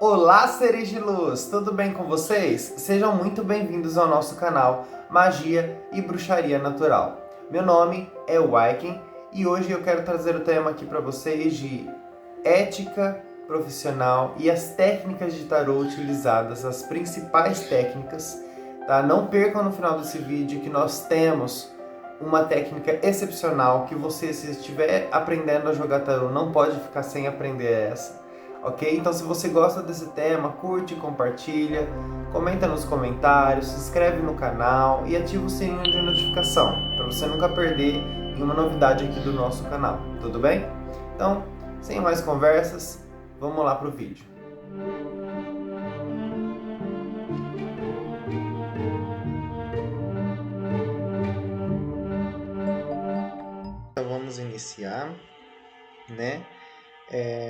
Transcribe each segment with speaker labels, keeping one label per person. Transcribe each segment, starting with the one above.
Speaker 1: Olá, seres de luz! Tudo bem com vocês? Sejam muito bem-vindos ao nosso canal Magia e Bruxaria Natural. Meu nome é Waiken e hoje eu quero trazer o tema aqui para vocês de ética profissional e as técnicas de tarô utilizadas, as principais técnicas, tá? Não percam no final desse vídeo que nós temos uma técnica excepcional que você, se estiver aprendendo a jogar tarô, não pode ficar sem aprender essa. Ok? Então, se você gosta desse tema, curte, compartilha, comenta nos comentários, se inscreve no canal e ativa o sininho de notificação para você nunca perder nenhuma novidade aqui do nosso canal, tudo bem? Então, sem mais conversas, vamos lá pro vídeo. Então, vamos iniciar, né?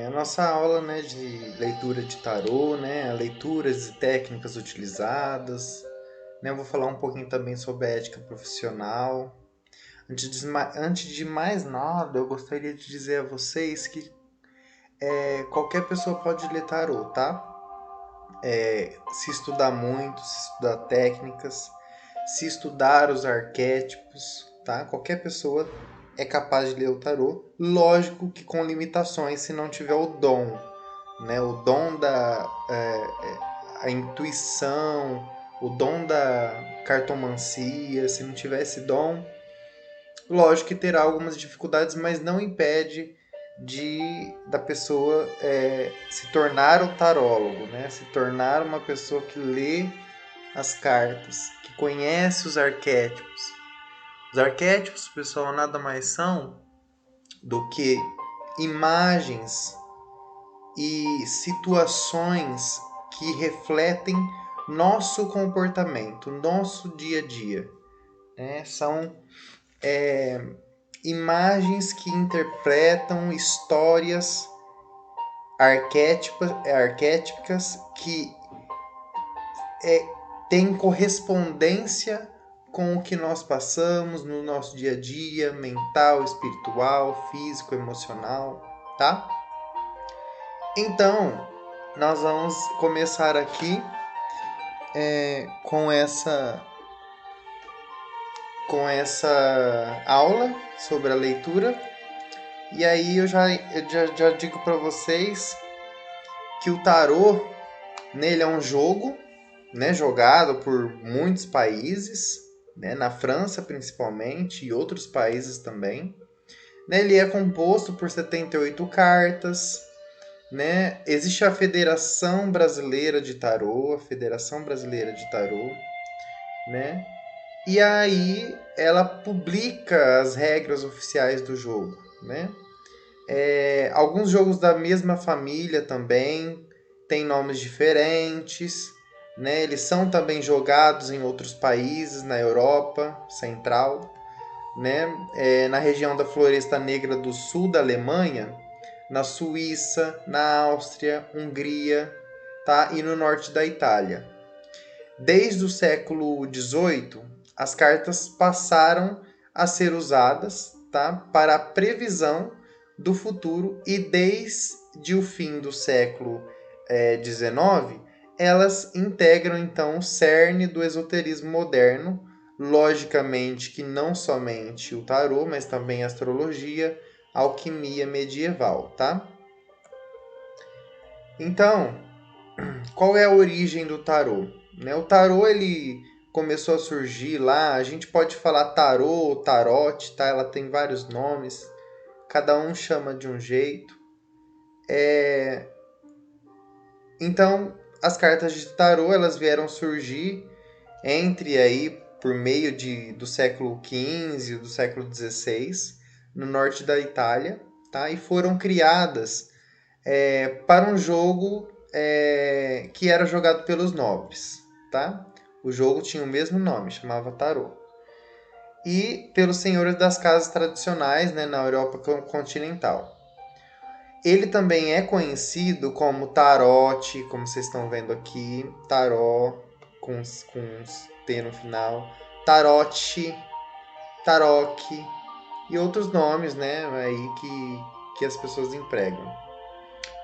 Speaker 1: A nossa aula, né, de leitura de tarô, né, leituras e técnicas utilizadas, né, eu vou falar um pouquinho também sobre a ética profissional. Antes de mais nada, eu gostaria de dizer a vocês que qualquer pessoa pode ler tarô, tá? Se estudar muito, se estudar técnicas, se estudar os arquétipos, tá? Qualquer pessoa é capaz de ler o tarô. Lógico que com limitações, se não tiver o dom, né? O dom da a intuição, o dom da cartomancia. Se não tiver esse dom, lógico que terá algumas dificuldades, mas não impede da pessoa se tornar o tarólogo, né? Se tornar uma pessoa que lê as cartas, que conhece os arquétipos. Os arquétipos, pessoal, nada mais são do que imagens e situações que refletem nosso comportamento, nosso dia a dia, né? São imagens que interpretam histórias arquétipicas que têm correspondência com o que nós passamos no nosso dia a dia, mental, espiritual, físico, emocional, tá? Então, nós vamos começar aqui com essa aula sobre a leitura. E aí eu já digo para vocês que o tarô, nele é um jogo, né, jogado por muitos países, né, na França principalmente e outros países também. Né, ele é composto por 78 cartas. Né? Existe a Federação Brasileira de Tarô, né? E aí ela publica as regras oficiais do jogo, né? Alguns jogos da mesma família também têm nomes diferentes, né? Eles são também jogados em outros países, na Europa Central, né? Na região da Floresta Negra do sul da Alemanha, na Suíça, na Áustria, Hungria, tá? E no norte da Itália. Desde o século XVIII, as cartas passaram a ser usadas, tá? Para a previsão do futuro, e desde o fim do século XIX, elas integram então o cerne do esoterismo moderno, logicamente que não somente o tarô, mas também a astrologia, alquimia medieval, tá? Então, qual é a origem do tarô? Né? O tarô ele começou a surgir lá, a gente pode falar tarô, tarote, tá? Ela tem vários nomes, cada um chama de um jeito. Então, as cartas de tarô elas vieram surgir entre aí por meio do século XV e do século XVI, no norte da Itália, tá? E foram criadas para um jogo que era jogado pelos nobres, tá? O jogo tinha o mesmo nome, chamava Tarô. E pelos senhores das casas tradicionais, né, na Europa continental. Ele também é conhecido como tarote, como vocês estão vendo aqui, taró, com T no final, tarote, taroque e outros nomes, né, aí que as pessoas empregam.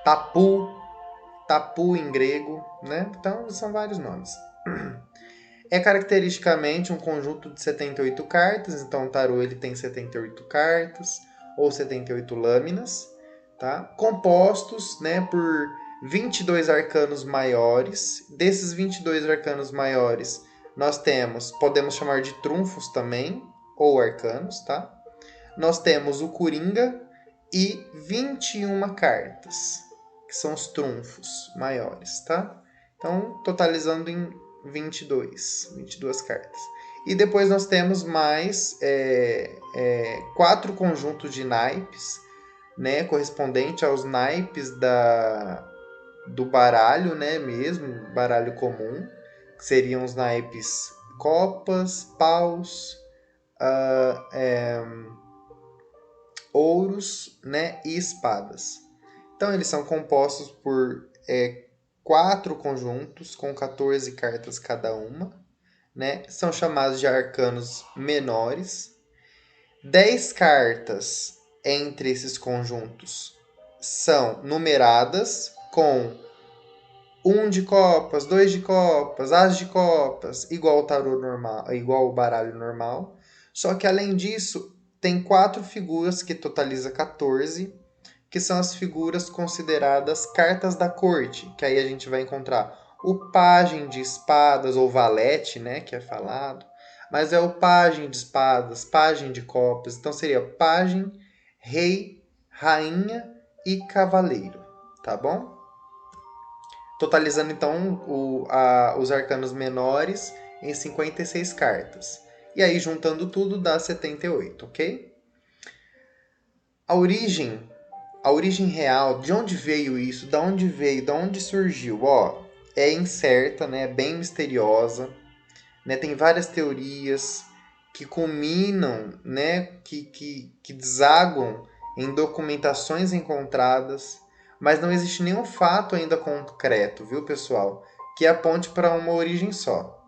Speaker 1: Tapu, tapu em grego, né? Então, são vários nomes. É caracteristicamente um conjunto de 78 cartas, então o tarô ele tem 78 cartas, ou 78 lâminas, tá? Compostos, né, por 22 arcanos maiores. Desses 22 arcanos maiores, nós temos, podemos chamar de trunfos também, ou arcanos, tá? Nós temos o Coringa e 21 cartas, que são os trunfos maiores, tá? Então, totalizando em 22 cartas. E depois nós temos mais 4 conjuntos de naipes, né, correspondente aos naipes do baralho, né, mesmo, baralho comum, que seriam os naipes copas, paus, ouros, né, e espadas. Então eles são compostos por 4 conjuntos com 14 cartas cada uma, né? São chamados de arcanos menores. 10 cartas entre esses conjuntos são numeradas com 1 de copas, 2 de copas, as de copas, igual o tarô normal, igual o baralho normal. Só que além disso, tem 4 figuras que totaliza 14, que são as figuras consideradas cartas da corte, que aí a gente vai encontrar o pajem de espadas, ou valete, né, que é falado, mas é o pajem de espadas, pajem de copas, então seria pajem, rei, rainha e cavaleiro, tá bom? Totalizando então os arcanos menores em 56 cartas. E aí juntando tudo dá 78, ok? A origem real, de onde veio isso, de onde veio, de onde surgiu, é incerta, né? Bem misteriosa, né? Tem várias teorias que culminam, né? Que desaguam em documentações encontradas, mas não existe nenhum fato ainda concreto, viu, pessoal? Que aponte para uma origem só.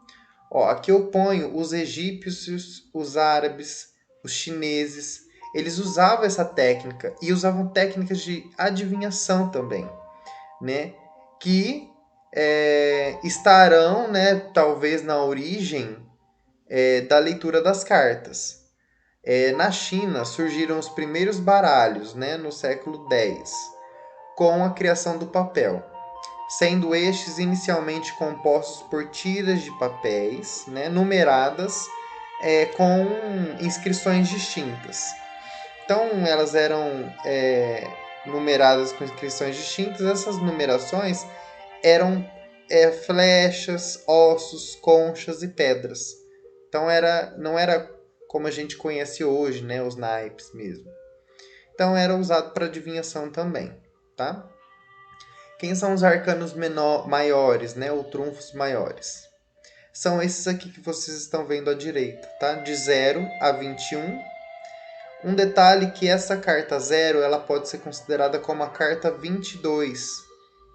Speaker 1: Aqui eu ponho os egípcios, os árabes, os chineses. Eles usavam essa técnica e usavam técnicas de adivinhação também, né? Que estarão, né, talvez na origem da leitura das cartas. Na China surgiram os primeiros baralhos, né, no século X, com a criação do papel, sendo estes inicialmente compostos por tiras de papéis, né, numeradas com inscrições distintas. Então, elas eram numeradas com inscrições distintas. Essas numerações eram flechas, ossos, conchas e pedras. Então, não era como a gente conhece hoje, né, os naipes mesmo. Então, era usado para adivinhação também, tá? Quem são os arcanos maiores, né, ou trunfos maiores? São esses aqui que vocês estão vendo à direita, tá? De 0 a 21. Um detalhe que essa carta 0, ela pode ser considerada como a carta 22,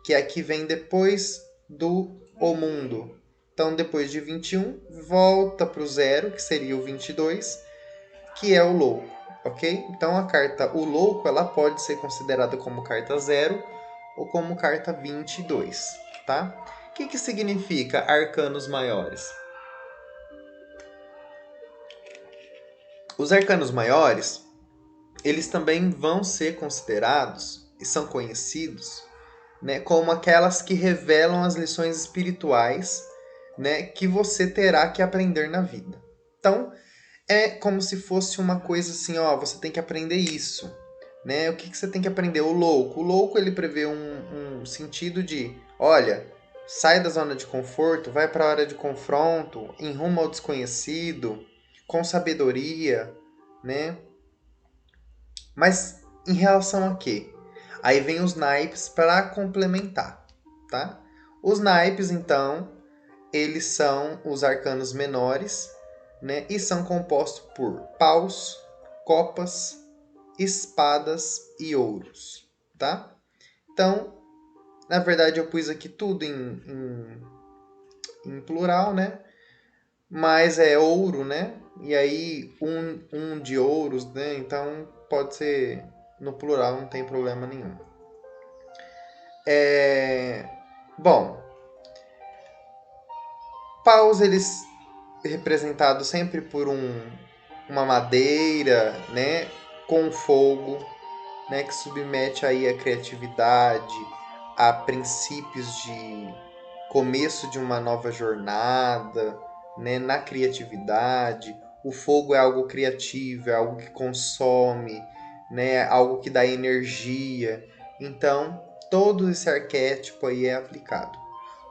Speaker 1: que é a que vem depois do O Mundo. Então, depois de 21, volta para o 0, que seria o 22, que é o Louco, ok? Então, a carta O Louco, ela pode ser considerada como carta 0 ou como carta 22, tá? O que significa arcanos maiores? Os arcanos maiores, eles também vão ser considerados e são conhecidos, né, como aquelas que revelam as lições espirituais, né, que você terá que aprender na vida. Então, é como se fosse uma coisa assim, você tem que aprender isso, né? O que você tem que aprender? O louco. O louco, ele prevê um sentido de, olha, sai da zona de conforto, vai para a área de confronto, em rumo ao desconhecido, com sabedoria, né? Mas em relação a quê? Aí vem os naipes para complementar, tá? Os naipes, então, eles são os arcanos menores, né? E são compostos por paus, copas, espadas e ouros, tá? Então, na verdade eu pus aqui tudo em plural, né? Mas é ouro, né? E aí um de ouros, né? Então pode ser no plural, não tem problema nenhum. Bom, paus eles representados sempre por uma madeira, né, com fogo, né, que submete aí a criatividade, a princípios de começo de uma nova jornada, né, na criatividade. O fogo é algo criativo, é algo que consome, né, algo que dá energia. Então, todo esse arquétipo aí é aplicado.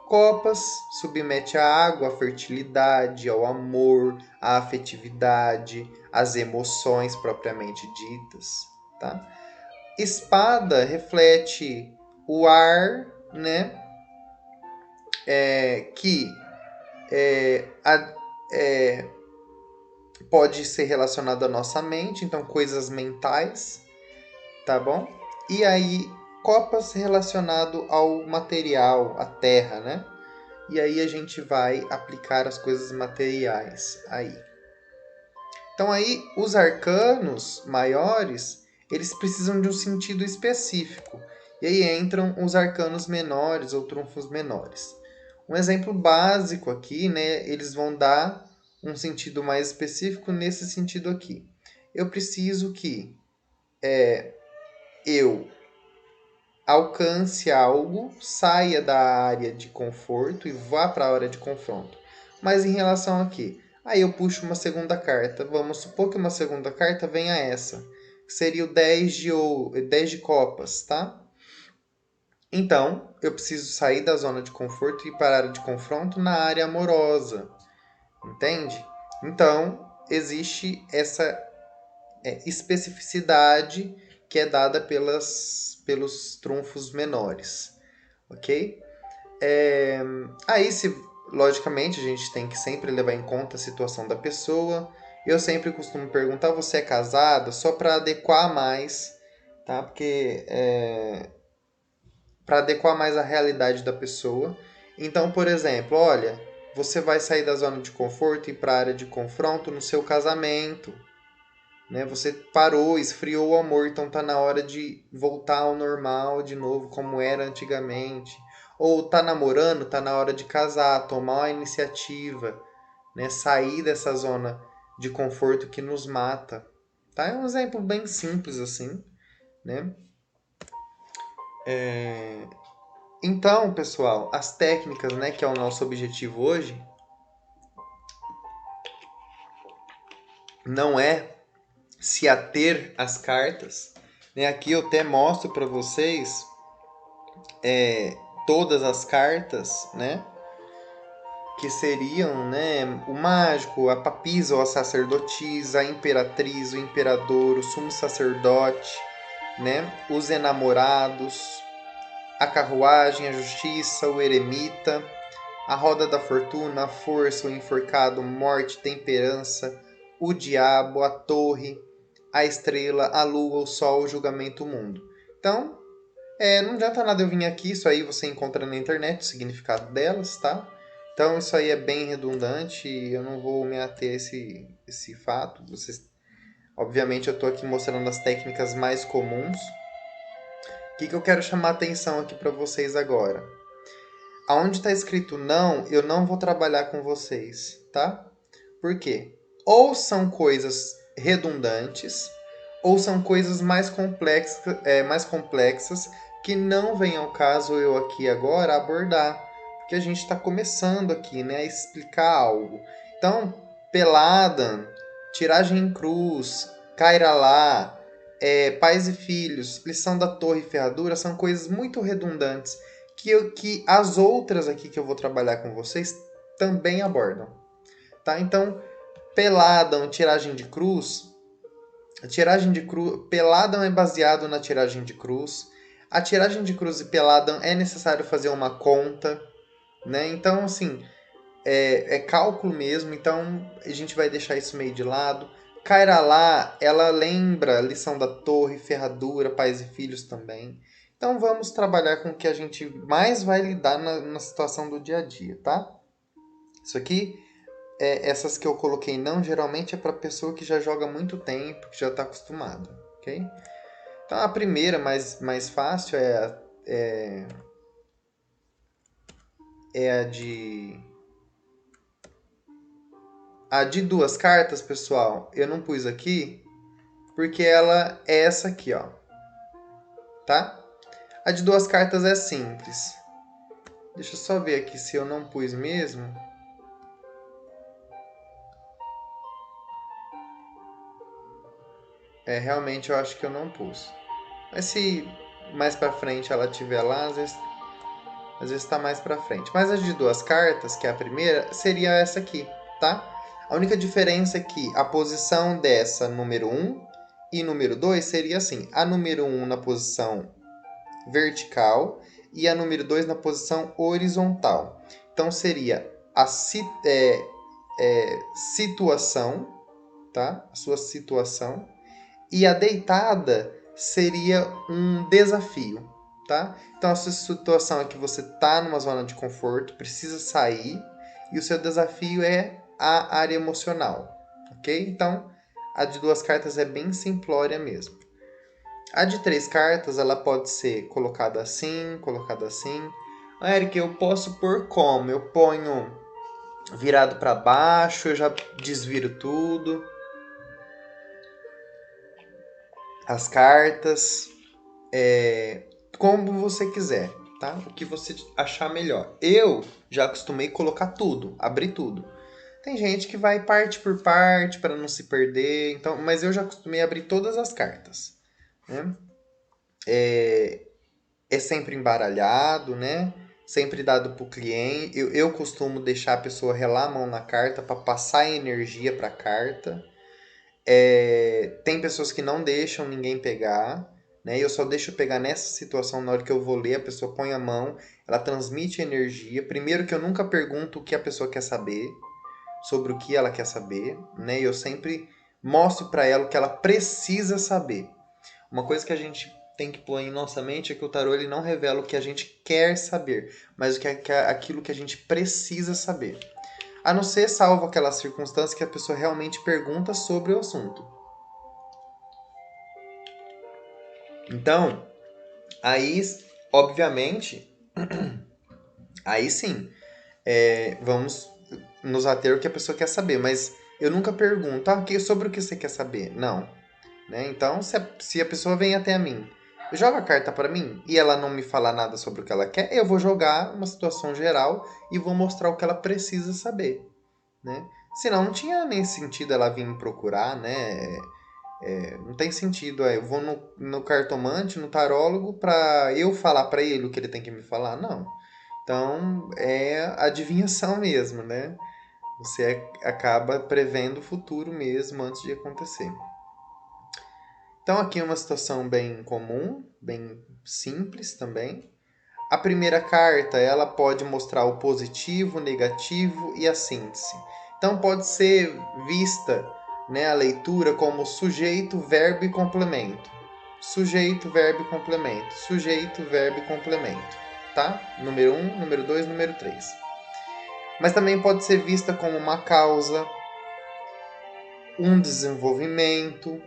Speaker 1: Copas submete a água, à fertilidade, ao amor, à afetividade, às emoções propriamente ditas, tá? Espada reflete o ar, né? Que pode ser relacionado à nossa mente, então coisas mentais, tá bom? E aí, copas relacionado ao material, à terra, né? E aí a gente vai aplicar as coisas materiais aí. Então aí, os arcanos maiores, eles precisam de um sentido específico. E aí entram os arcanos menores ou trunfos menores. Um exemplo básico aqui, né? Eles vão dar um sentido mais específico nesse sentido aqui. Eu preciso que eu alcance algo, saia da área de conforto e vá para a área de confronto. Mas em relação a quê? Aí eu puxo uma segunda carta. Vamos supor que uma segunda carta venha essa, que seria o 10 de copas, tá? Então, eu preciso sair da zona de conforto e ir para a área de confronto na área amorosa. Entende? Então, existe essa especificidade que é dada pelos trunfos menores, ok? Aí, logicamente, a gente tem que sempre levar em conta a situação da pessoa. Eu sempre costumo perguntar, você é casada? Só para adequar mais, tá? Porque para adequar mais a realidade da pessoa. Então, por exemplo, olha, você vai sair da zona de conforto e ir para a área de confronto no seu casamento. Né? Você parou, esfriou o amor, então tá na hora de voltar ao normal de novo, como era antigamente. Ou tá namorando, tá na hora de casar, tomar a iniciativa, né? Sair dessa zona de conforto que nos mata. Tá? É um exemplo bem simples assim, né? Então, pessoal, as técnicas, né, que é o nosso objetivo hoje, não é se ater às cartas. Né? Aqui eu até mostro para vocês todas as cartas, né? Que seriam, né, o mágico, a papisa ou a sacerdotisa, a imperatriz, o imperador, o sumo sacerdote, né, os enamorados, a carruagem, a justiça, o eremita, a roda da fortuna, a força, o enforcado, morte, temperança, o diabo, a torre, a estrela, a lua, o sol, o julgamento, o mundo. Então, não adianta nada eu vir aqui, isso aí você encontra na internet, o significado delas, tá? Então isso aí é bem redundante, eu não vou me ater a esse fato. Vocês, obviamente eu estou aqui mostrando as técnicas mais comuns. O que eu quero chamar a atenção aqui para vocês agora? Aonde está escrito não, eu não vou trabalhar com vocês, tá? Por quê? Ou são coisas redundantes, ou são coisas mais complexas que não vem ao caso eu aqui agora abordar. Porque a gente está começando aqui, né, a explicar algo. Então, Peladan, Tiragem em Cruz, Kairalá, Pais e Filhos, Lição da Torre e Ferradura são coisas muito redundantes que as outras aqui que eu vou trabalhar com vocês também abordam. Tá? Então, Peladan, Tiragem de Cruz, Peladan é baseado na tiragem de cruz. A tiragem de cruz e Peladan é necessário fazer uma conta, né? Então, assim, é cálculo mesmo, então a gente vai deixar isso meio de lado. Kairalá, ela lembra a lição da torre, ferradura, pais e filhos também. Então vamos trabalhar com o que a gente mais vai lidar na situação do dia a dia, tá? Isso aqui essas que eu coloquei não, geralmente é para pessoa que já joga há muito tempo, que já está acostumada, ok? Então a primeira, mais fácil, é é a de... A de duas cartas, pessoal, eu não pus aqui, porque ela é essa aqui, ó. Tá? A de duas cartas é simples. Deixa eu só ver aqui se eu não pus mesmo. Realmente eu acho que eu não pus. Mas se mais pra frente ela tiver lá, às vezes tá mais pra frente. Mas a de duas cartas, que é a primeira, seria essa aqui, tá? A única diferença é que a posição dessa número 1 e número 2 seria assim. A número 1 na posição vertical e a número 2 na posição horizontal. Então seria a situação, tá? A sua situação. E a deitada seria um desafio, tá? Então a sua situação é que você está numa zona de conforto, precisa sair, e o seu desafio é a área emocional, ok? Então a de duas cartas é bem simplória mesmo. A de três cartas, ela pode ser colocada assim, colocada assim. Eric, eu posso pôr como? Eu ponho virado para baixo, eu já desviro tudo. As cartas, como você quiser, tá? O que você achar melhor. Eu já acostumei colocar tudo, abrir tudo. Tem gente que vai parte por parte para não se perder, então, mas eu já acostumei abrir todas as cartas, né? É sempre embaralhado, né? Sempre dado para o cliente. Eu costumo deixar a pessoa relar a mão na carta para passar energia para a carta. Tem pessoas que não deixam ninguém pegar, né? Eu só deixo pegar nessa situação na hora que eu vou ler, a pessoa põe a mão, ela transmite energia. Primeiro que eu nunca pergunto o que a pessoa quer saber, sobre o que ela quer saber, né? Eu sempre mostro para ela o que ela precisa saber. Uma coisa que a gente tem que pôr em nossa mente é que o tarô ele não revela o que a gente quer saber, mas aquilo que a gente precisa saber. A não ser salvo aquelas circunstâncias que a pessoa realmente pergunta sobre o assunto. Então, aí, obviamente, aí sim, vamos nos ater ao que a pessoa quer saber, mas eu nunca pergunto, sobre o que você quer saber? Não. Né? Então, se a pessoa vem até a mim, joga a carta para mim e ela não me falar nada sobre o que ela quer, eu vou jogar uma situação geral e vou mostrar o que ela precisa saber. Né? Senão não tinha nem sentido ela vir me procurar, né? Não tem sentido. Eu vou no cartomante, no tarólogo, para eu falar para ele o que ele tem que me falar? Não. Então, é adivinhação mesmo, né? Você acaba prevendo o futuro mesmo antes de acontecer. Então, aqui é uma situação bem comum, bem simples também. A primeira carta, ela pode mostrar o positivo, o negativo e a síntese. Então, pode ser vista, né, a leitura como sujeito, verbo e complemento. Sujeito, verbo e complemento. Sujeito, verbo e complemento. Tá? Número 1, número 2, número 3. Mas também pode ser vista como uma causa, um desenvolvimento,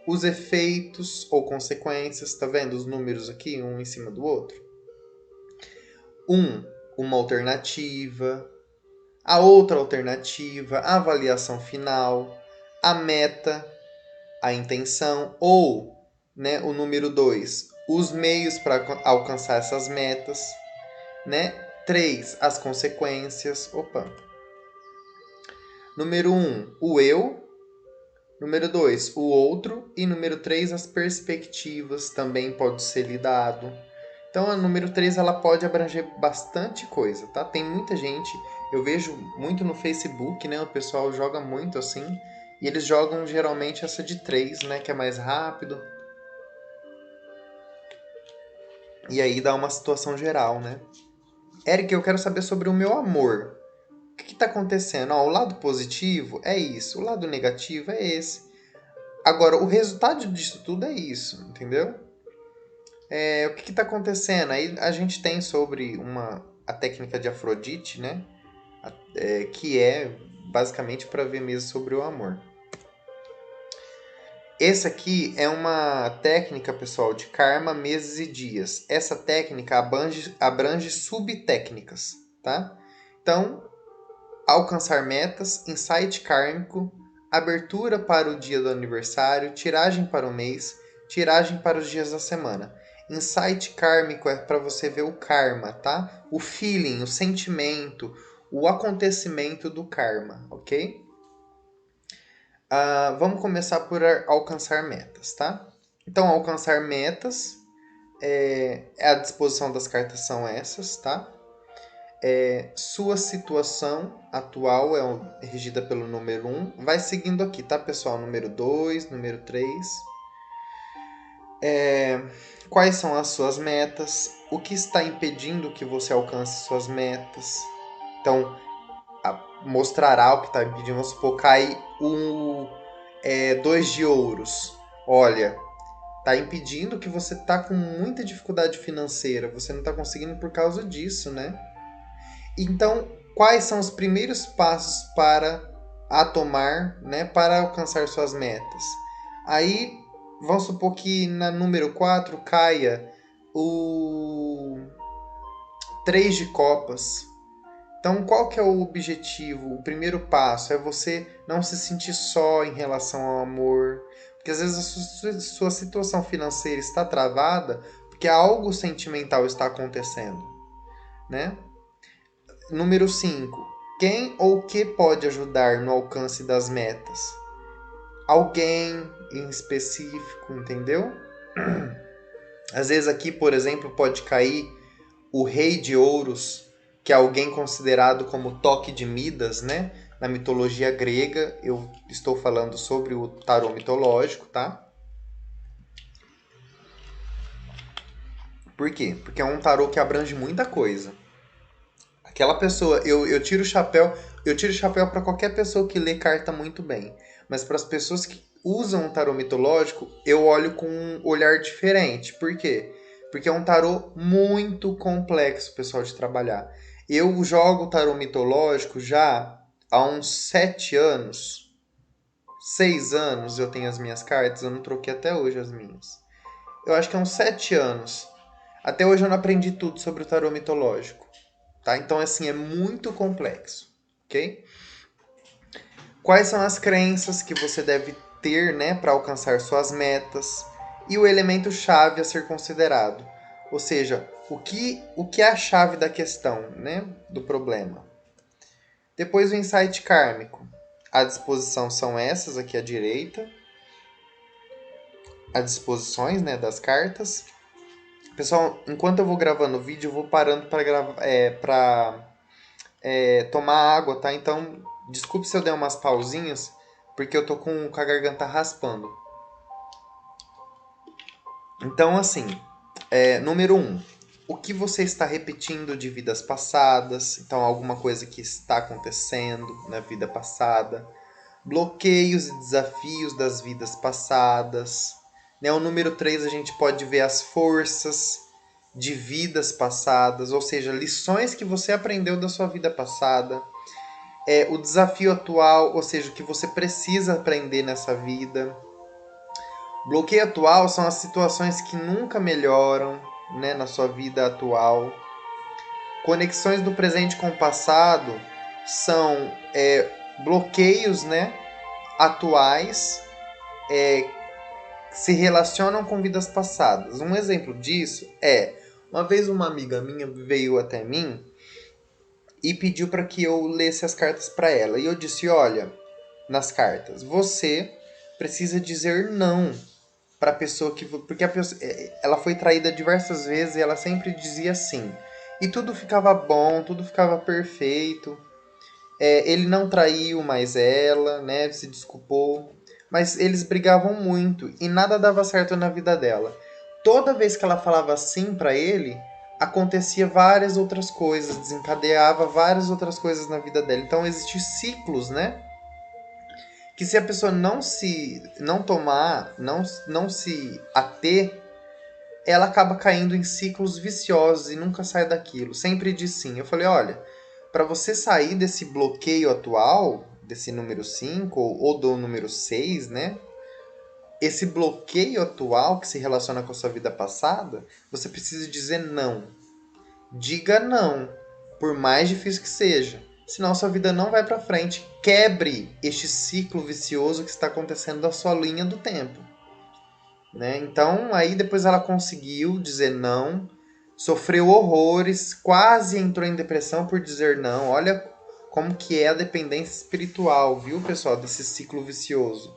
Speaker 1: os efeitos ou consequências. Tá vendo os números aqui, um em cima do outro? Uma alternativa, a outra alternativa, a avaliação final, a meta, a intenção, ou, né, o número 2, os meios para alcançar essas metas, né? 3, as consequências. Número 1, o eu. Número 2, o outro. E número 3, as perspectivas também pode ser lidado. Então, a número 3 ela pode abranger bastante coisa, tá? Tem muita gente, eu vejo muito no Facebook, né? O pessoal joga muito assim. E eles jogam geralmente essa de 3, né? Que é mais rápido. E aí dá uma situação geral, né? Eric, eu quero saber sobre o meu amor. O que está acontecendo? O lado positivo é isso, o lado negativo é esse. Agora, o resultado disso tudo é isso, entendeu? O que está acontecendo? Aí a gente tem sobre a técnica de Afrodite, né? Que é basicamente para ver mesmo sobre o amor. Esse aqui é uma técnica, pessoal, de karma, meses e dias. Essa técnica abrange subtécnicas, tá? Então, alcançar metas, insight kármico, abertura para o dia do aniversário, tiragem para o mês, tiragem para os dias da semana. Insight kármico é para você ver o karma, tá? O feeling, o sentimento, o acontecimento do karma, ok? Vamos começar por alcançar metas, tá? Então, alcançar metas, a disposição das cartas são essas, tá? Sua situação atual é regida pelo número 1. Vai seguindo aqui, tá, pessoal? Número 2, número 3. Quais são as suas metas? O que está impedindo que você alcance suas metas? Então, mostrará o que está impedindo. Vamos supor, cai o 2 de ouros. Olha, está impedindo que você está com muita dificuldade financeira. Você não está conseguindo por causa disso, né? Então, quais são os primeiros passos para tomar, né, para alcançar suas metas? Aí, vamos supor que na número 4 caia o 3 de copas. Então, qual que é o objetivo? O primeiro passo é você não se sentir só em relação ao amor. Porque às vezes a sua situação financeira está travada porque algo sentimental está acontecendo, né? Número 5. Quem ou o que pode ajudar no alcance das metas? Alguém em específico, entendeu? Às vezes aqui, por exemplo, pode cair o rei de ouros, que é alguém considerado como toque de Midas, né? Na mitologia grega, eu estou falando sobre o tarô mitológico, tá? Por quê? Porque é um tarô que abrange muita coisa. Aquela pessoa, eu tiro o chapéu para qualquer pessoa que lê carta muito bem. Mas para as pessoas que usam o tarô mitológico, eu olho com um olhar diferente. Por quê? Porque é um tarô muito complexo, pessoal, de trabalhar. Eu jogo o tarô mitológico já há uns 7 anos. 6 anos eu tenho as minhas cartas, eu não troquei até hoje as minhas. Eu acho que há uns 7 anos. Até hoje eu não aprendi tudo sobre o tarô mitológico. Tá? Então, assim, é muito complexo, ok? Quais são as crenças que você deve ter, né, para alcançar suas metas? E o elemento chave a ser considerado. Ou seja, o que é a chave da questão, né, do problema. Depois o insight kármico. A disposição são essas aqui à direita. As disposições, né, das cartas. Pessoal, enquanto eu vou gravando o vídeo, eu vou parando para tomar água, tá? Então, desculpe se eu der umas pausinhas, porque eu tô com a garganta raspando. Então, assim, número 1. O que você está repetindo de vidas passadas? Então, alguma coisa que está acontecendo na vida passada. Bloqueios e desafios das vidas passadas. Né? O número 3, a gente pode ver as forças de vidas passadas, ou seja, lições que você aprendeu da sua vida passada. O desafio atual, ou seja, o que você precisa aprender nessa vida. Bloqueio atual são as situações que nunca melhoram, né, na sua vida atual. Conexões do presente com o passado são bloqueios, né, atuais que se relacionam com vidas passadas. Um exemplo disso uma vez uma amiga minha veio até mim e pediu para que eu lesse as cartas para ela. E eu disse, olha, nas cartas, você precisa dizer não para a pessoa que... Porque a pessoa, ela foi traída diversas vezes e ela sempre dizia sim. E tudo ficava bom, tudo ficava perfeito. Ele não traiu mais ela, né? Se desculpou. Mas eles brigavam muito e nada dava certo na vida dela. Toda vez que ela falava sim para ele, acontecia várias outras coisas, desencadeava várias outras coisas na vida dela. Então existem ciclos, né? Que se a pessoa não se ater, ela acaba caindo em ciclos viciosos e nunca sai daquilo. Sempre diz sim. Eu falei, olha, para você sair desse bloqueio atual, desse número 5 ou do número 6, né? esse bloqueio atual que se relaciona com a sua vida passada, você precisa dizer não. Diga não, por mais difícil que seja. Senão sua vida não vai para frente. Quebre este ciclo vicioso que está acontecendo na sua linha do tempo. Né? Então, aí depois ela conseguiu dizer não, sofreu horrores, quase entrou em depressão por dizer não. Olha como que é a dependência espiritual, viu, pessoal, desse ciclo vicioso.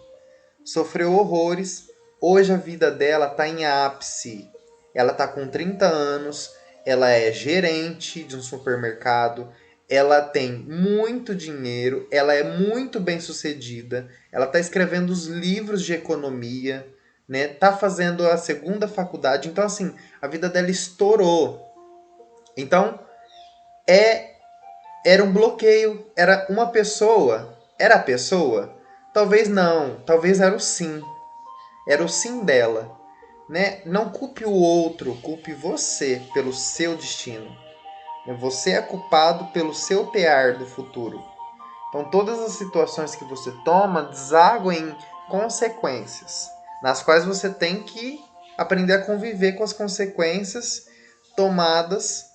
Speaker 1: Sofreu horrores, hoje a vida dela está em ápice. Ela está com 30 anos, ela é gerente de um supermercado, ela tem muito dinheiro, ela é muito bem sucedida, ela está escrevendo os livros de economia, né? Tá fazendo a segunda faculdade, então assim, a vida dela estourou. Então, era um bloqueio, era uma pessoa, era a pessoa? Talvez não, talvez era o sim. Era o sim dela, né? Não culpe o outro, culpe você pelo seu destino. Você é culpado pelo seu tear do futuro. Então, todas as situações que você toma desaguam em consequências, nas quais você tem que aprender a conviver com as consequências tomadas,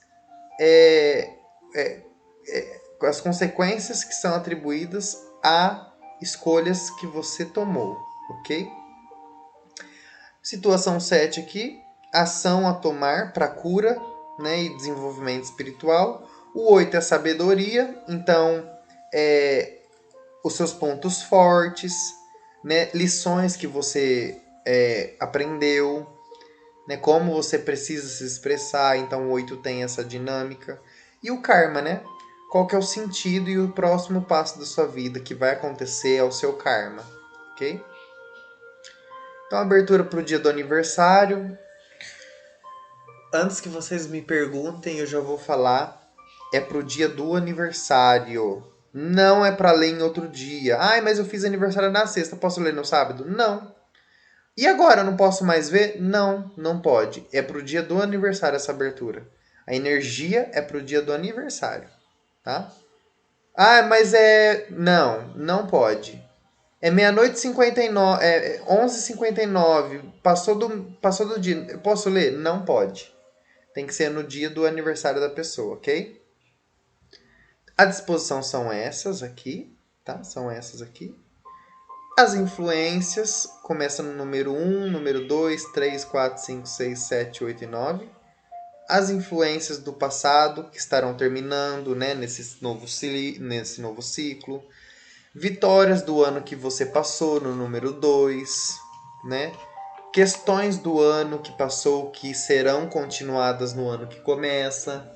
Speaker 1: com as consequências que são atribuídas a escolhas que você tomou, ok? Situação 7 aqui, ação a tomar para cura, né, e desenvolvimento espiritual. O 8 é sabedoria, então os seus pontos fortes, né, lições que você aprendeu, né, como você precisa se expressar, então o 8 tem essa dinâmica. E o karma, né? Qual que é o sentido e o próximo passo da sua vida que vai acontecer ao seu karma, ok? Então, abertura para o dia do aniversário. Antes que vocês me perguntem, eu já vou falar. É para o dia do aniversário. Não é para ler em outro dia. Ai, mas eu fiz aniversário na sexta, posso ler no sábado? Não. E agora, eu não posso mais ver? Não, não pode. É para o dia do aniversário essa abertura. A energia é para o dia do aniversário, tá? Ah, mas é... Não, não pode. É meia-noite e 59, 11h59, passou do dia. Eu posso ler? Não pode. Tem que ser no dia do aniversário da pessoa, ok? A disposição são essas aqui, tá? São essas aqui. As influências começam no número 1, número 2, 3, 4, 5, 6, 7, 8 e 9. As influências do passado que estarão terminando, né, nesse novo ciclo. Vitórias do ano que você passou no número 2, né? Questões do ano que passou que serão continuadas no ano que começa.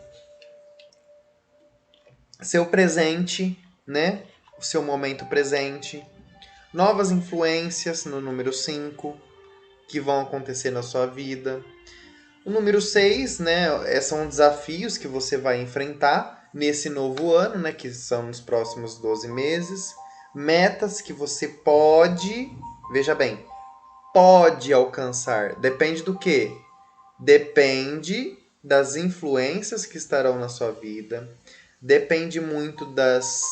Speaker 1: Seu presente, né? O seu momento presente. Novas influências no número 5 que vão acontecer na sua vida. O número 6, né, são desafios que você vai enfrentar nesse novo ano, né, que são nos próximos 12 meses. Metas que você pode, veja bem, pode alcançar. Depende do quê? Depende das influências que estarão na sua vida. Depende muito das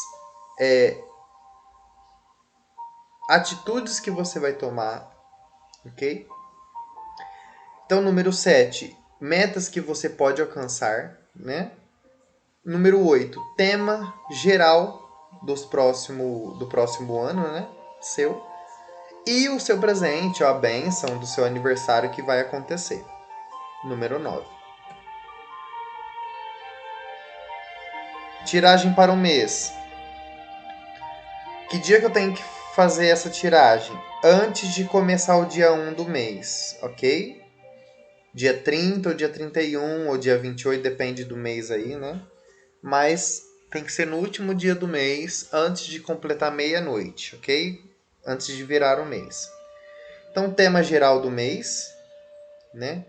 Speaker 1: atitudes que você vai tomar, ok? Então, número 7, metas que você pode alcançar, né? Número 8, tema geral do próximo ano, né? Seu. E o seu presente, ó, a bênção do seu aniversário que vai acontecer. Número 9. Tiragem para o mês. Que dia que eu tenho que fazer essa tiragem? Antes de começar o dia 1 do mês, ok? Dia 30 ou dia 31 ou dia 28, depende do mês aí, né? Mas tem que ser no último dia do mês, antes de completar meia-noite, ok? Antes de virar o mês. Então, tema geral do mês, né?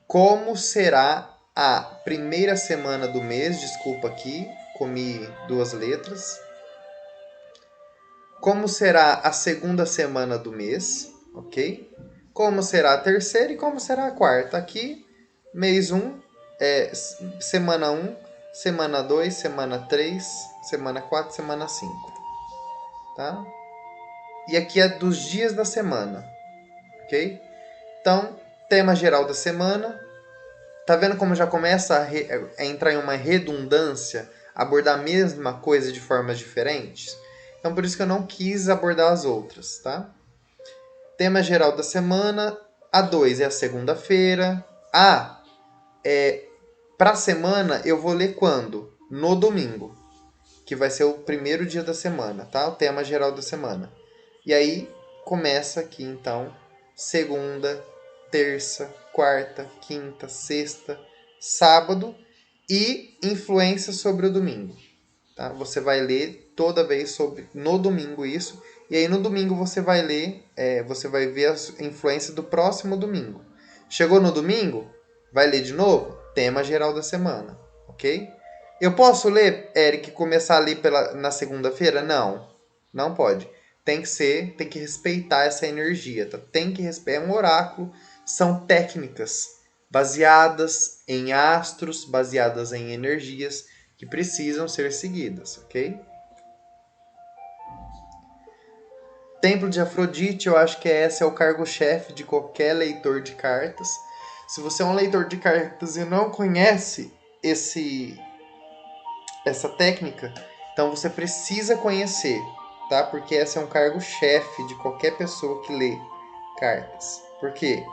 Speaker 1: Como será a primeira semana do mês? Desculpa aqui, comi 2 letras. Como será a segunda semana do mês, ok? Como será a terceira e como será a quarta. Aqui, mês 1, semana 1, semana 2, semana 3, semana 4, semana 5. Tá? E aqui é dos dias da semana. ok? Então, tema geral da semana. Tá vendo como já começa a entrar em uma redundância, abordar a mesma coisa de formas diferentes? Então, por isso que eu não quis abordar as outras, tá? Tema geral da semana. A 2 é a segunda-feira. Para a semana eu vou ler quando? No domingo, que vai ser o primeiro dia da semana, tá? O tema geral da semana. E aí começa aqui então segunda, terça, quarta, quinta, sexta, sábado e influência sobre o domingo. Tá? Você vai ler toda vez sobre no domingo isso, e aí no domingo você vai ler, você vai ver a influência do próximo domingo. Chegou no domingo, vai ler de novo, tema geral da semana, ok? Eu posso ler, Eric, começar a ler na segunda-feira? Não, não pode. Tem que respeitar essa energia, tá? Tem que respeitar, é um oráculo, são técnicas baseadas em astros, baseadas em energias que precisam ser seguidas, ok? Templo de Afrodite, eu acho que esse é o cargo-chefe de qualquer leitor de cartas. Se você é um leitor de cartas e não conhece essa técnica, então você precisa conhecer, tá? Porque esse é um cargo-chefe de qualquer pessoa que lê cartas. Por quê?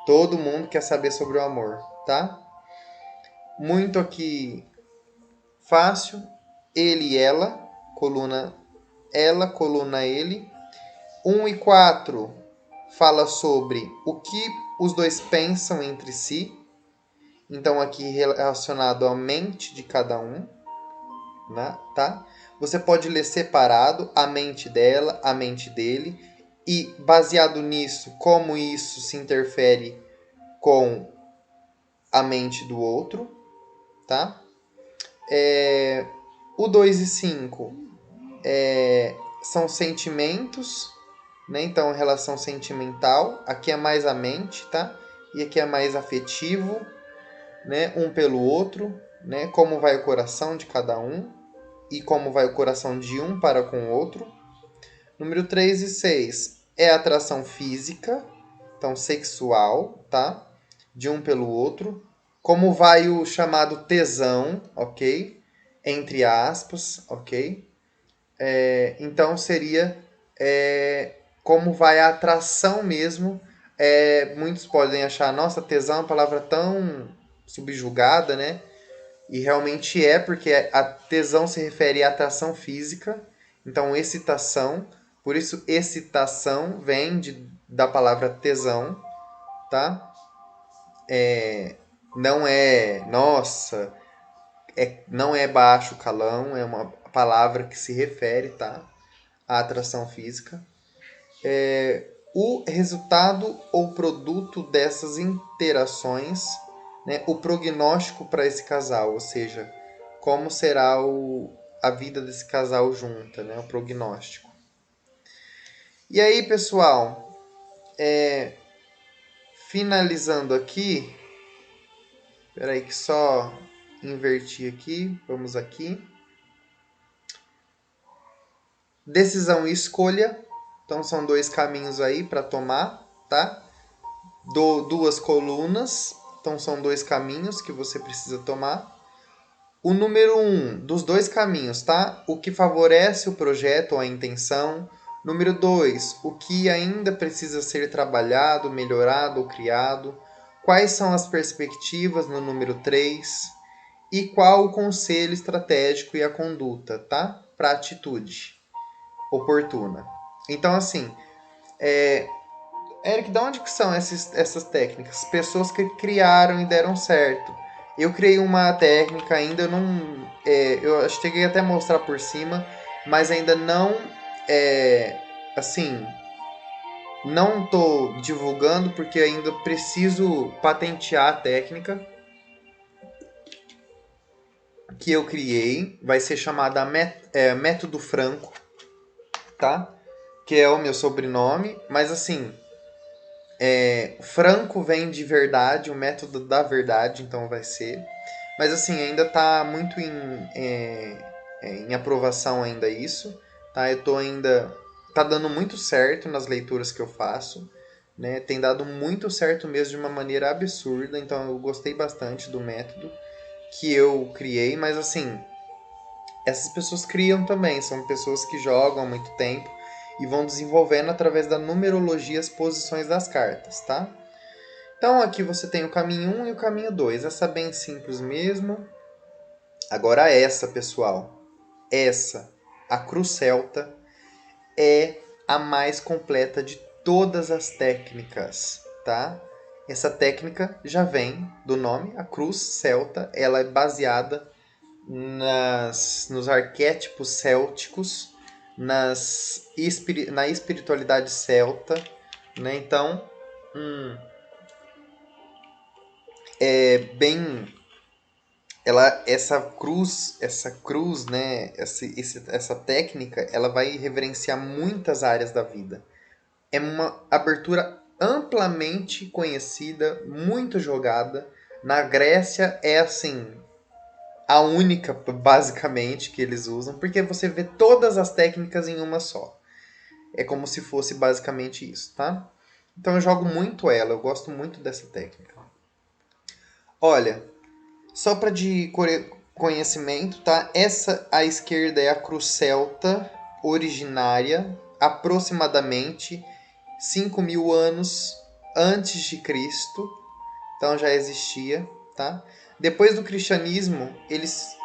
Speaker 1: Todo mundo quer saber sobre o amor, tá? Muito aqui fácil. Ele e ela, coluna ele. 1 e 4 fala sobre o que os dois pensam entre si. Então, aqui relacionado à mente de cada um, né? Tá? Você pode ler separado a mente dela, a mente dele, e baseado nisso, como isso se interfere com a mente do outro. Tá? O 2 e 5 são sentimentos, né? Então, relação sentimental. Aqui é mais a mente, tá? E aqui é mais afetivo, né? Um pelo outro, né? Como vai o coração de cada um e como vai o coração de um para com o outro. Número 3 e 6 é a atração física, então sexual, tá? De um pelo outro. Como vai o chamado tesão, ok? Entre aspas, ok? Então seria como vai a atração mesmo. Muitos podem achar, nossa, tesão é uma palavra tão subjugada, né? E realmente porque a tesão se refere à atração física, então excitação. Por isso, excitação vem da palavra tesão, tá? Não é, nossa, não é baixo calão, é uma palavra que se refere, tá? À atração física. O resultado ou produto dessas interações, né, o prognóstico para esse casal, ou seja, como será a vida desse casal junta, né, o prognóstico. E aí, pessoal, finalizando aqui, espera aí que só inverti aqui, vamos aqui. Decisão e escolha, então são 2 caminhos aí para tomar, tá? Duas colunas, então são 2 caminhos que você precisa tomar. O número 1 dos 2 caminhos, tá? O que favorece o projeto ou a intenção. Número 2, o que ainda precisa ser trabalhado, melhorado ou criado. Quais são as perspectivas no número 3? E qual o conselho estratégico e a conduta, tá? Para atitude oportuna. Então, assim, Eric, de onde que são essas técnicas? Pessoas que criaram e deram certo. Eu criei uma técnica, ainda não. Eu cheguei até a mostrar por cima, mas ainda não. Assim. Não estou divulgando porque ainda preciso patentear a técnica que eu criei. Vai ser chamada Método Franco, tá? Que é o meu sobrenome, mas assim. Franco vem de verdade, o método da verdade, então vai ser. Mas assim, ainda está muito em aprovação ainda isso. Tá? Eu tô ainda. Tá dando muito certo nas leituras que eu faço. né? Tem dado muito certo mesmo de uma maneira absurda, então eu gostei bastante do método que eu criei, mas assim, essas pessoas criam também, são pessoas que jogam há muito tempo e vão desenvolvendo através da numerologia as posições das cartas, tá? Então aqui você tem o caminho 1 e o caminho 2, essa é bem simples mesmo. Agora essa, pessoal, essa, a cruz celta, é a mais completa de todas as técnicas, tá? Essa técnica já vem do nome, a cruz celta, ela é baseada nos arquétipos célticos, na espiritualidade celta, né? Então, é bem, essa cruz, né? Essa técnica, ela vai reverenciar muitas áreas da vida. É uma abertura amplamente conhecida, muito jogada. Na Grécia é assim, a única, basicamente, que eles usam, porque você vê todas as técnicas em uma só. É como se fosse basicamente isso, tá? Então eu jogo muito ela, eu gosto muito dessa técnica. Olha, só para de conhecimento, tá? Essa à esquerda é a cruz celta originária, aproximadamente 5.000 anos antes de Cristo. Então já existia, tá? Depois do cristianismo, eles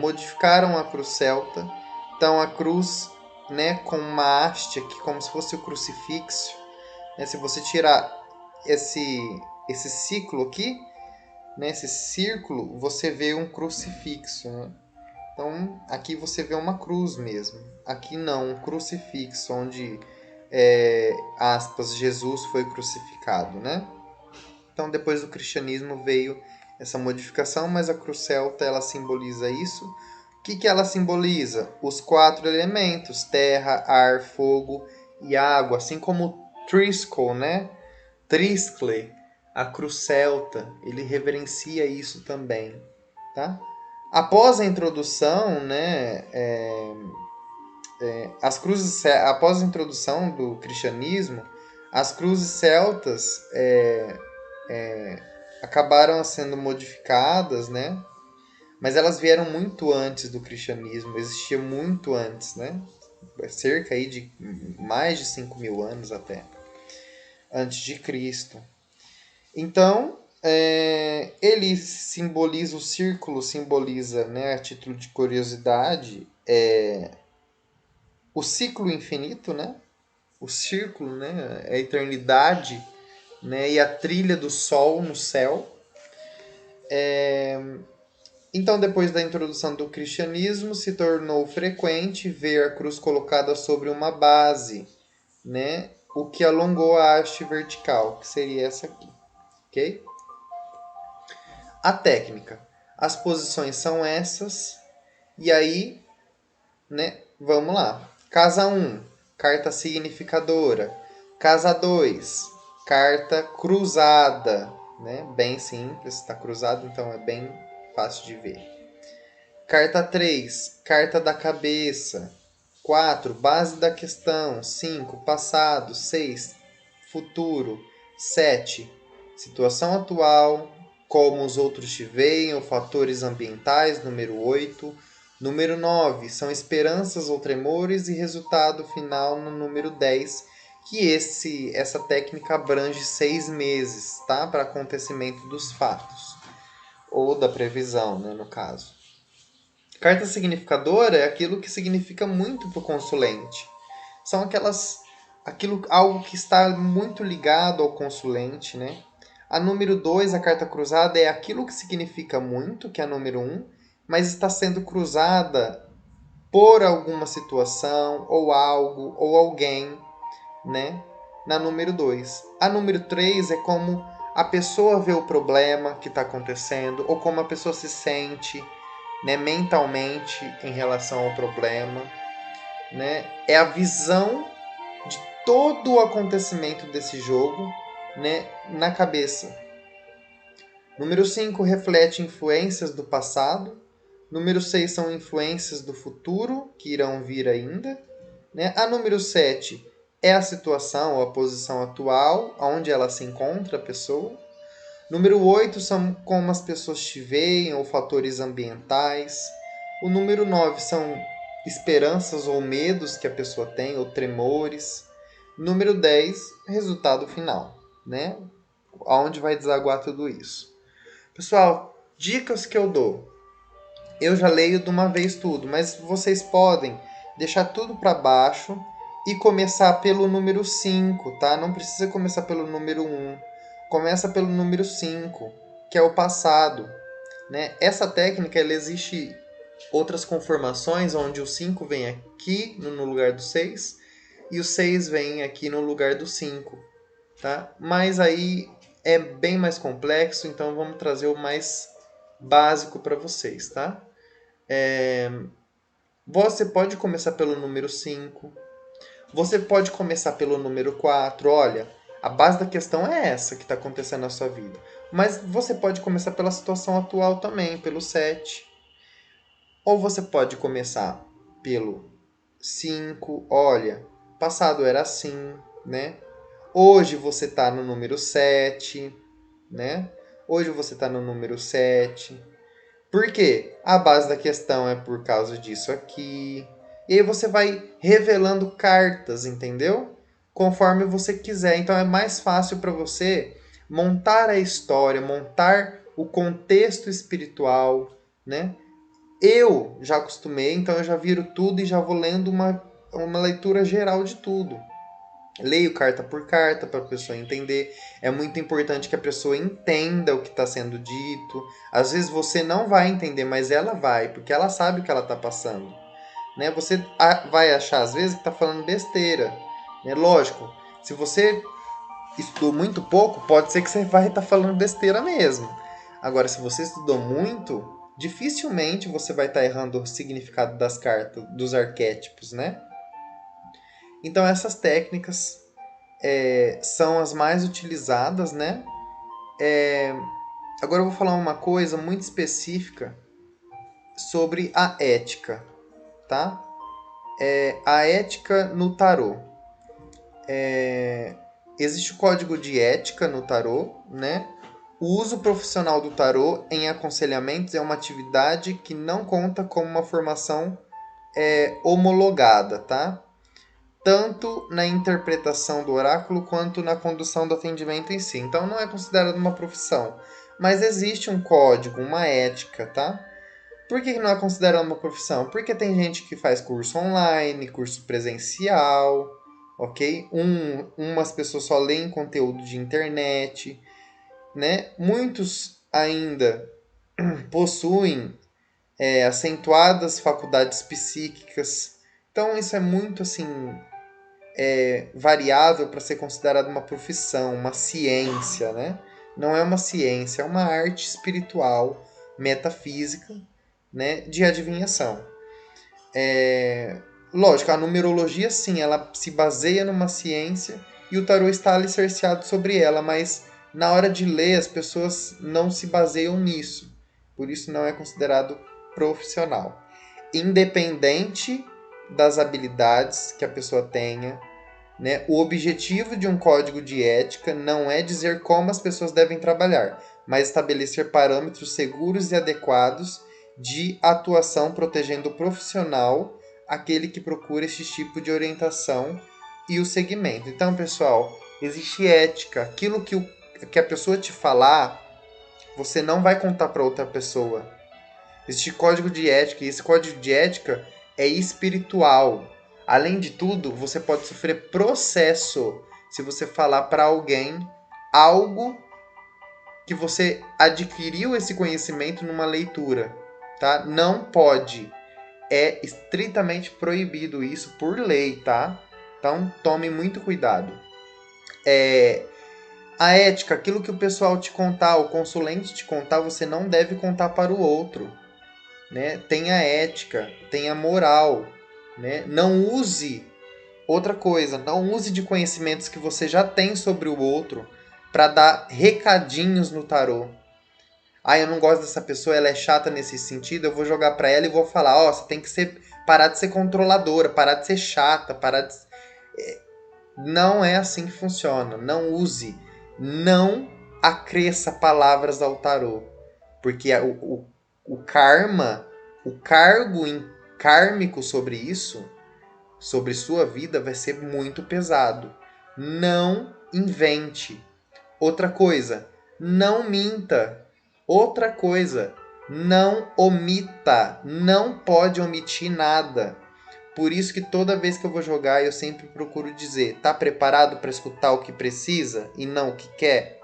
Speaker 1: modificaram a cruz celta. Então a cruz, né, com uma haste aqui, como se fosse o crucifixo. Né? Se você tirar esse ciclo aqui, né, esse círculo, você vê um crucifixo. Né? Então aqui você vê uma cruz mesmo. Aqui não, um crucifixo, onde, aspas, Jesus foi crucificado. Né? Então depois do cristianismo veio essa modificação, mas a cruz celta ela simboliza isso. O que ela simboliza? Os 4 elementos: terra, ar, fogo e água. Assim como Triskel, né? Triscle, a cruz celta, ele reverencia isso também. Tá? Após a introdução, né, após a introdução do cristianismo, as cruzes celtas acabaram sendo modificadas, né? Mas elas vieram muito antes do cristianismo, existia muito antes, né? Cerca aí de mais de 5.000 anos até, antes de Cristo. Então, ele simboliza, o círculo simboliza, né, a título de curiosidade, o ciclo infinito, né? O círculo, né? A eternidade, né? E a trilha do sol no céu. Então, depois da introdução do cristianismo, se tornou frequente ver a cruz colocada sobre uma base, né? O que alongou a haste vertical, que seria essa aqui, ok? A técnica. As posições são essas, e aí, né? Vamos lá. Casa 1, carta significadora. Casa 2, carta cruzada, né? Bem simples, está cruzado, então é bem fácil de ver. Carta 3, carta da cabeça. 4, base da questão. 5, passado. 6, futuro. 7, situação atual, como os outros te veem, ou fatores ambientais. Número 8. Número 9, são esperanças ou tremores, e resultado final no número 10, que essa técnica abrange 6 meses, tá? Para acontecimento dos fatos, ou da previsão, né, no caso. Carta significadora é aquilo que significa muito para o consulente. São algo que está muito ligado ao consulente, né? A número 2, a carta cruzada, é aquilo que significa muito, que é a número 1, mas está sendo cruzada por alguma situação, ou algo, ou alguém, né? Na número 2. A número 3 é como a pessoa vê o problema que está acontecendo, ou como a pessoa se sente, né, mentalmente em relação ao problema, né? É a visão de todo o acontecimento desse jogo, né, na cabeça. Número 5 reflete influências do passado. Número 6 são influências do futuro que irão vir ainda. Né? A número 7 é a situação ou a posição atual, onde ela se encontra, a pessoa. Número 8 são como as pessoas te veem ou fatores ambientais. O número 9 são esperanças ou medos que a pessoa tem, ou tremores. Número 10, resultado final, né? Aonde vai desaguar tudo isso. Pessoal, dicas que eu dou. Eu já leio de uma vez tudo, mas vocês podem deixar tudo para baixo e começar pelo número 5, tá? Não precisa começar pelo número 1. Começa pelo número 5, que é o passado, né? Essa técnica, ela existe outras conformações onde o 5 vem aqui no lugar do 6 e o 6 vem aqui no lugar do 5, tá? Mas aí é bem mais complexo, então vamos trazer o mais básico para vocês, tá? Você pode começar pelo número 5. Você pode começar pelo número 4. Olha, a base da questão é essa que está acontecendo na sua vida. Mas você pode começar pela situação atual também, pelo 7. Ou você pode começar pelo 5. Olha, passado era assim, né? Hoje você está no número 7, né? Hoje você está no número 7. Por quê? A base da questão é por causa disso aqui. E aí você vai revelando cartas, entendeu? Conforme você quiser. Então é mais fácil para você montar a história, montar o contexto espiritual, né? Eu já acostumei, então eu já viro tudo e já vou lendo uma leitura geral de tudo. Leio carta por carta para a pessoa entender. É muito importante que a pessoa entenda o que está sendo dito. Às vezes você não vai entender, mas ela vai, porque ela sabe o que ela está passando. Né? Você vai achar, às vezes, que está falando besteira. Né? Lógico, se você estudou muito pouco, pode ser que você vai estar falando besteira mesmo. Agora, se você estudou muito, dificilmente você vai estar errando o significado das cartas, dos arquétipos, né? Então, essas técnicas são as mais utilizadas, né? Agora eu vou falar uma coisa muito específica sobre a ética, tá? A ética no tarô. Existe o código de ética no tarô, né? O uso profissional do tarô em aconselhamentos é uma atividade que não conta como uma formação homologada, tá? Tanto na interpretação do oráculo quanto na condução do atendimento em si. Então não é considerado uma profissão, mas existe um código, uma ética, tá? Por que não é considerado uma profissão? Porque tem gente que faz curso online, curso presencial, ok? Umas pessoas só leem conteúdo de internet, né? Muitos ainda possuem acentuadas faculdades psíquicas. Então isso é muito assim variável para ser considerado uma profissão, uma ciência, né? Não é uma ciência, é uma arte espiritual, metafísica, né, de adivinhação. Lógico, a numerologia sim, ela se baseia numa ciência e o tarô está alicerciado sobre ela, mas na hora de ler as pessoas não se baseiam nisso. Por isso não é considerado profissional. Independente das habilidades que a pessoa tenha, né? O objetivo de um código de ética não é dizer como as pessoas devem trabalhar, mas estabelecer parâmetros seguros e adequados de atuação protegendo o profissional, aquele que procura esse tipo de orientação e o segmento. Então, pessoal, existe ética. Aquilo que a pessoa te falar, você não vai contar para outra pessoa. Existe código de ética, e esse código de ética é espiritual. Além de tudo, você pode sofrer processo se você falar para alguém algo que você adquiriu esse conhecimento numa leitura, tá? Não pode. É estritamente proibido isso por lei, tá? Então, tome muito cuidado. A ética, aquilo que o pessoal te contar, o consulente te contar, você não deve contar para o outro. Né? Tenha ética, tenha moral, né? Não use outra coisa, não use de conhecimentos que você já tem sobre o outro para dar recadinhos no tarô. Eu não gosto dessa pessoa, ela é chata nesse sentido, eu vou jogar para ela e vou falar, você tem que parar de ser controladora, parar de ser chata, parar de Não é assim que funciona. Não use, não acresça palavras ao tarô. Porque o karma, o cargo kármico sobre isso, sobre sua vida, vai ser muito pesado. Não invente. Outra coisa, não minta. Outra coisa, não omita. Não pode omitir nada. Por isso que toda vez que eu vou jogar, eu sempre procuro dizer: tá preparado para escutar o que precisa e não o que quer?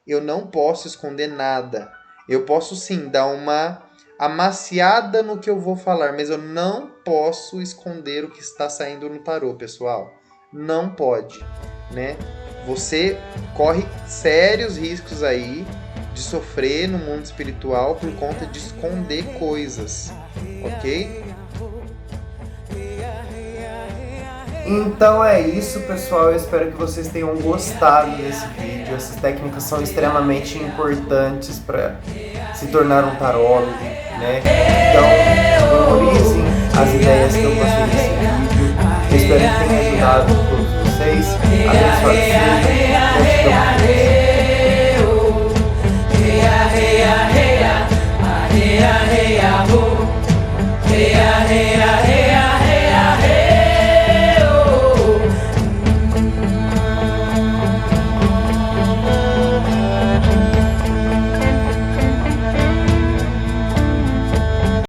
Speaker 1: Eu não posso esconder nada. Eu posso sim dar uma amaciada no que eu vou falar, mas eu não posso esconder o que está saindo no tarô, pessoal. Não pode, né? Você corre sérios riscos aí de sofrer no mundo espiritual por conta de esconder coisas, ok?
Speaker 2: Então é isso, pessoal. Eu espero que vocês tenham gostado desse vídeo. Essas técnicas são extremamente importantes para se tornar um tarólogo, né? Então, memorizem as ideias que eu passei nesse vídeo. Eu espero que tenha ajudado todos vocês. Abençoado seja. Gratidão.